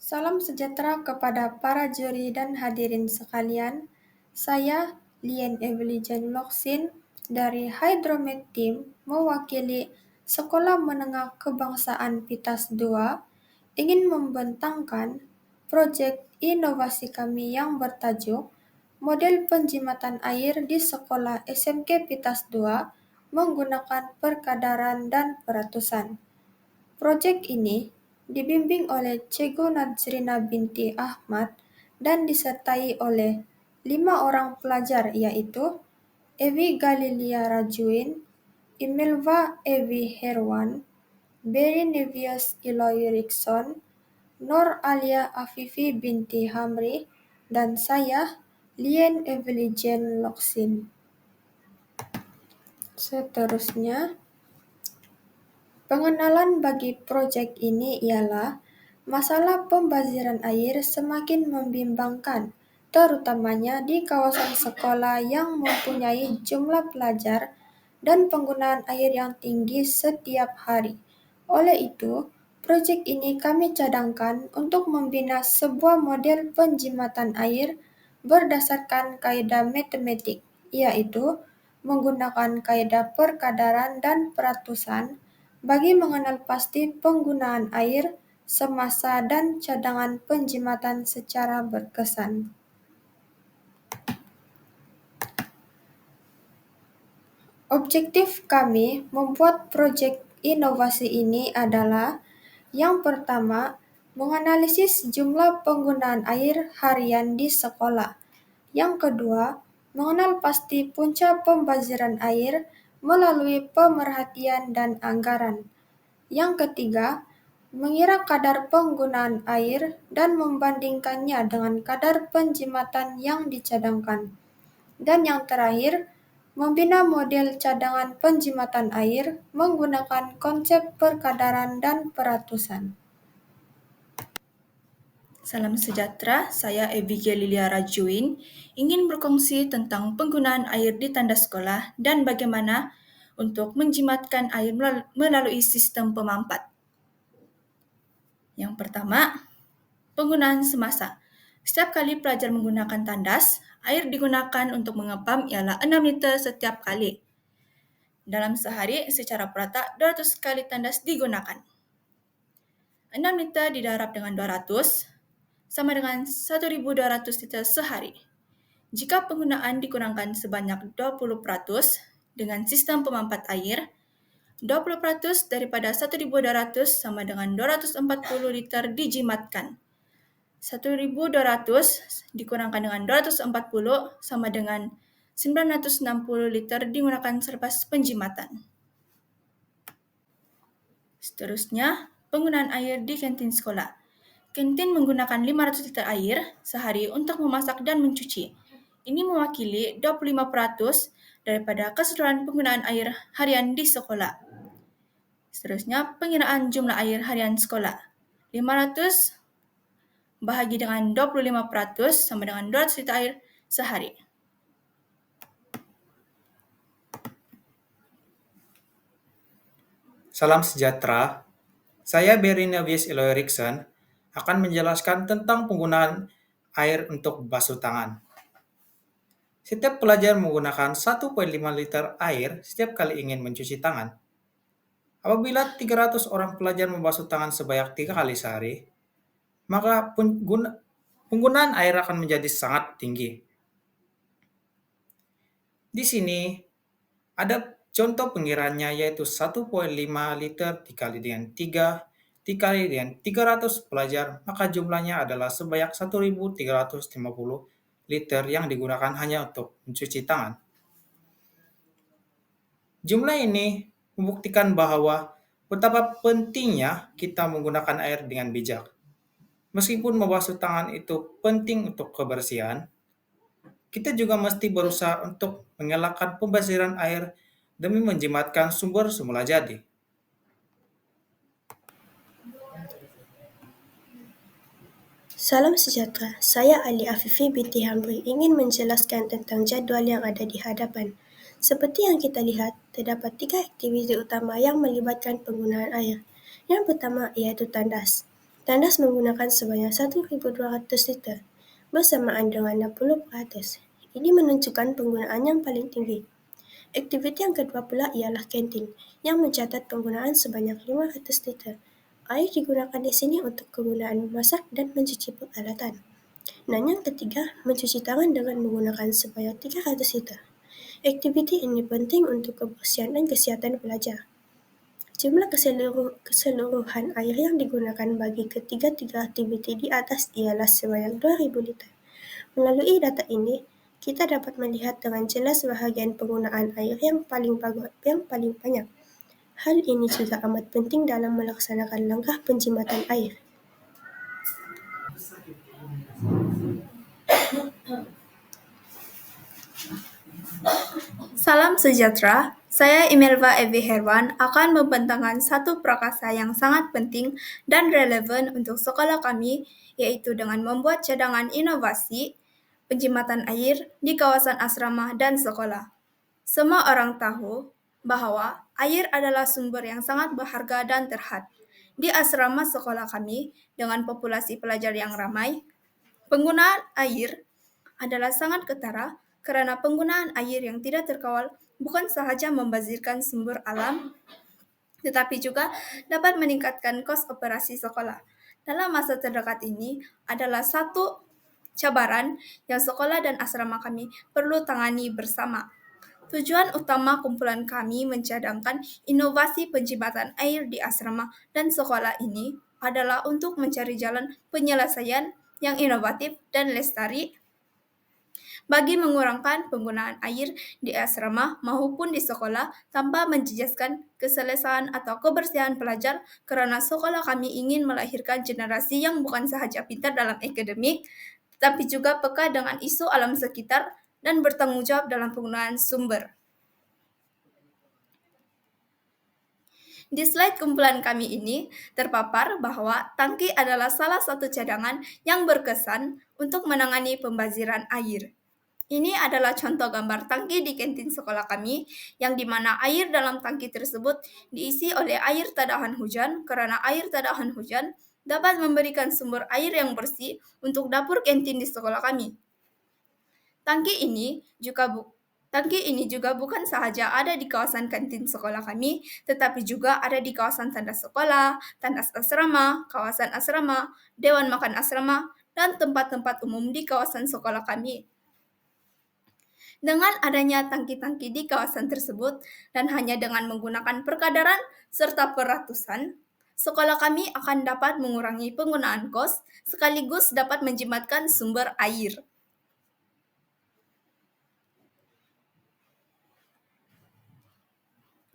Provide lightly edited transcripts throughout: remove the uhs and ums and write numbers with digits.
Salam sejahtera kepada para juri dan hadirin sekalian. Saya Lien Evelyn Loksin dari Hydromed Team mewakili Sekolah Menengah Kebangsaan Pitas II ingin membentangkan proyek inovasi kami yang bertajuk Model Penjimatan Air di Sekolah SMK Pitas II menggunakan perkadaran dan peratusan. Proyek ini dibimbing oleh Cikgu Nazrina binti Ahmad dan disertai oleh 5 orang pelajar yaitu Evi Galilia Rajuin, Imelva Evi Herwan, Berry Nevius Eloy Rickson, Nur Alia Afifi binti Hamri, dan saya Lien Evelyn Loksin. Seterusnya, pengenalan bagi proyek ini ialah masalah pembaziran air semakin membimbangkan, terutamanya di kawasan sekolah yang mempunyai jumlah pelajar dan penggunaan air yang tinggi setiap hari. Oleh itu, proyek ini kami cadangkan untuk membina sebuah model penjimatan air berdasarkan kaidah matematik, yaitu menggunakan kaidah perkadaran dan peratusan bagi mengenal pasti penggunaan air semasa dan cadangan penjimatan secara berkesan. Objektif kami membuat proyek inovasi ini adalah yang pertama, menganalisis jumlah penggunaan air harian di sekolah. Yang kedua, mengenal pasti punca pembaziran air melalui pemerhatian dan anggaran. Yang ketiga, mengira kadar penggunaan air dan membandingkannya dengan kadar penjimatan yang dicadangkan. Dan yang terakhir, membina model cadangan penjimatan air menggunakan konsep perkadaran dan peratusan. Salam sejahtera, saya Abigail Lilia Rajuin ingin berkongsi tentang penggunaan air di tanda sekolah dan bagaimana untuk menjimatkan air melalui sistem pemampat. Yang pertama, penggunaan semasa. Setiap kali pelajar menggunakan tandas, air digunakan untuk mengepam ialah 6 liter setiap kali. Dalam sehari, secara purata 200 kali tandas digunakan. 6 liter didarab dengan 200, sama dengan 1.200 liter sehari. Jika penggunaan dikurangkan sebanyak 20% dengan sistem pemampat air, 20% daripada 1.200 sama dengan 240 liter dijimatkan. 1.200 dikurangkan dengan 240 sama dengan 960 liter digunakan selepas penjimatan. Seterusnya, penggunaan air di kantin sekolah. Kantin menggunakan 500 liter air sehari untuk memasak dan mencuci. Ini mewakili 25% daripada keseluruhan penggunaan air harian di sekolah. Seterusnya, pengiraan jumlah air harian sekolah. 500 bahagi dengan 25% sama dengan 200 liter air sehari. Salam sejahtera, saya Berry Nevius Eloy Rickson akan menjelaskan tentang penggunaan air untuk basuh tangan. Setiap pelajar menggunakan 1,5 liter air setiap kali ingin mencuci tangan. Apabila 300 orang pelajar membasuh tangan sebanyak 3 kali sehari, maka penggunaan air akan menjadi sangat tinggi. Di sini ada contoh pengiraannya yaitu 1,5 liter dikali dengan 3 dikali dengan 300 pelajar, maka jumlahnya adalah sebanyak 1.350 liter yang digunakan hanya untuk mencuci tangan. Jumlah ini membuktikan bahwa betapa pentingnya kita menggunakan air dengan bijak. Meskipun membasuh tangan itu penting untuk kebersihan, kita juga mesti berusaha untuk mengelakkan pembaziran air demi menjimatkan sumber semula jadi. Salam sejahtera, saya Ali Afifi binti Hamri ingin menjelaskan tentang jadual yang ada di hadapan. Seperti yang kita lihat, terdapat 3 aktiviti utama yang melibatkan penggunaan air. Yang pertama iaitu tandas. Tandas menggunakan sebanyak 1.200 liter, bersamaan dengan 60 peratus. Ini menunjukkan penggunaan yang paling tinggi. Aktiviti yang kedua pula ialah kantin, yang mencatat penggunaan sebanyak 500 liter. Air digunakan di sini untuk kegunaan memasak dan mencuci peralatan. Dan yang ketiga, mencuci tangan dengan menggunakan sebanyak 300 liter. Aktiviti ini penting untuk kebersihan dan kesihatan pelajar. Jumlah keseluruhan air yang digunakan bagi ketiga-tiga aktiviti di atas ialah sebanyak 2.000 liter. Melalui data ini, kita dapat melihat dengan jelas bahagian penggunaan air yang paling banyak. Hal ini juga amat penting dalam melaksanakan langkah penjimatan air. Salam sejahtera, saya Imelva Evi Herwan akan membentangkan satu prakasa yang sangat penting dan relevan untuk sekolah kami, yaitu dengan membuat cadangan inovasi penjimatan air di kawasan asrama dan sekolah. Semua orang tahu bahwa air adalah sumber yang sangat berharga dan terhad. Di asrama sekolah kami, dengan populasi pelajar yang ramai, penggunaan air adalah sangat ketara karena penggunaan air yang tidak terkawal bukan sahaja membazirkan sumber alam, tetapi juga dapat meningkatkan kos operasi sekolah. Dalam masa terdekat ini adalah satu cabaran yang sekolah dan asrama kami perlu tangani bersama. Tujuan utama kumpulan kami mencadangkan inovasi penjimatan air di asrama dan sekolah ini adalah untuk mencari jalan penyelesaian yang inovatif dan lestari bagi mengurangkan penggunaan air di asrama maupun di sekolah tanpa menjejaskan keselesaan atau kebersihan pelajar karena sekolah kami ingin melahirkan generasi yang bukan sahaja pintar dalam akademik, tetapi juga peka dengan isu alam sekitar dan bertanggung jawab dalam penggunaan sumber. Di slide kumpulan kami ini terpapar bahwa tangki adalah salah satu cadangan yang berkesan untuk menangani pembaziran air. Ini adalah contoh gambar tangki di kantin sekolah kami, yang dimana air dalam tangki tersebut diisi oleh air tadahan hujan karena air tadahan hujan dapat memberikan sumber air yang bersih untuk dapur kantin di sekolah kami. Tangki ini juga bukan sahaja ada di kawasan kantin sekolah kami, tetapi juga ada di kawasan tandas sekolah, tandas asrama, kawasan asrama, dewan makan asrama, dan tempat-tempat umum di kawasan sekolah kami. Dengan adanya tangki-tangki di kawasan tersebut dan hanya dengan menggunakan perkadaran serta peratusan, sekolah kami akan dapat mengurangi penggunaan kos sekaligus dapat menjimatkan sumber air.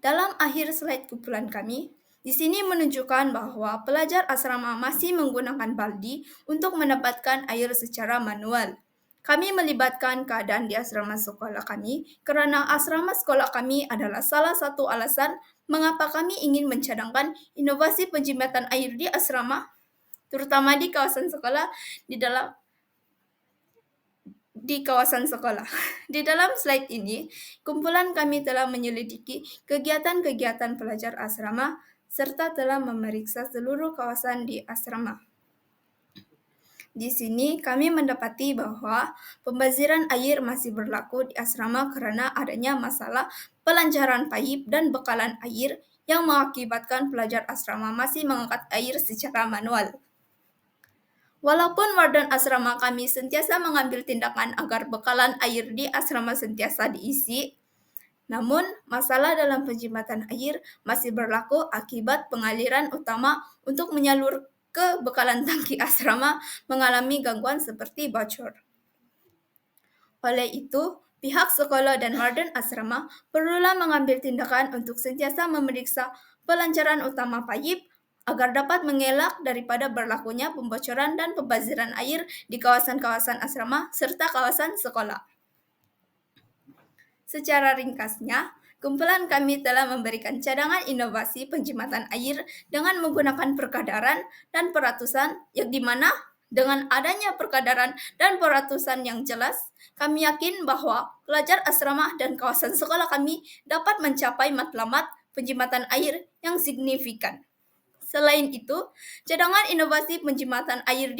Dalam akhir slide kumpulan kami, di sini menunjukkan bahwa pelajar asrama masih menggunakan baldi untuk mendapatkan air secara manual. Kami melibatkan keadaan di asrama sekolah kami karena asrama sekolah kami adalah salah satu alasan mengapa kami ingin mencadangkan inovasi penjimatan air di asrama, terutama di kawasan sekolah di kawasan sekolah. Di dalam slide ini, kumpulan kami telah menyelidiki kegiatan-kegiatan pelajar asrama serta telah memeriksa seluruh kawasan di asrama. Di sini kami mendapati bahwa pembaziran air masih berlaku di asrama karena adanya masalah pelancaran paip dan bekalan air yang mengakibatkan pelajar asrama masih mengangkat air secara manual. Walaupun warden asrama kami sentiasa mengambil tindakan agar bekalan air di asrama sentiasa diisi, namun masalah dalam penjimatan air masih berlaku akibat pengaliran utama untuk menyalur ke bekalan tangki asrama mengalami gangguan seperti bocor. Oleh itu, pihak sekolah dan warden asrama perlulah mengambil tindakan untuk sentiasa memeriksa pelancaran utama paip agar dapat mengelak daripada berlakunya pembocoran dan pembaziran air di kawasan-kawasan asrama serta kawasan sekolah. Secara ringkasnya, kumpulan kami telah memberikan cadangan inovasi penjimatan air dengan menggunakan perkadaran dan peratusan yang dimana dengan adanya perkadaran dan peratusan yang jelas, kami yakin bahwa pelajar asrama dan kawasan sekolah kami dapat mencapai matlamat penjimatan air yang signifikan. Selain itu, cadangan inovasi penjimatan air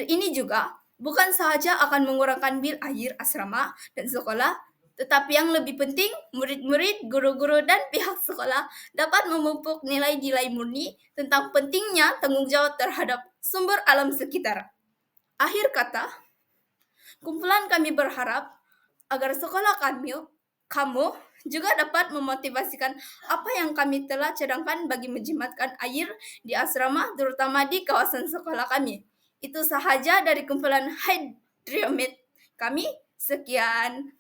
ini juga bukan sahaja akan mengurangkan bil air asrama dan sekolah, tetapi yang lebih penting, murid-murid, guru-guru, dan pihak sekolah dapat memupuk nilai-nilai murni tentang pentingnya tanggung jawab terhadap sumber alam sekitar. Akhir kata, kumpulan kami berharap agar sekolah kamu juga dapat memotivasikan apa yang kami telah cadangkan bagi menjimatkan air di asrama, terutama di kawasan sekolah kami. Itu sahaja dari kumpulan Hydriomet kami. Sekian.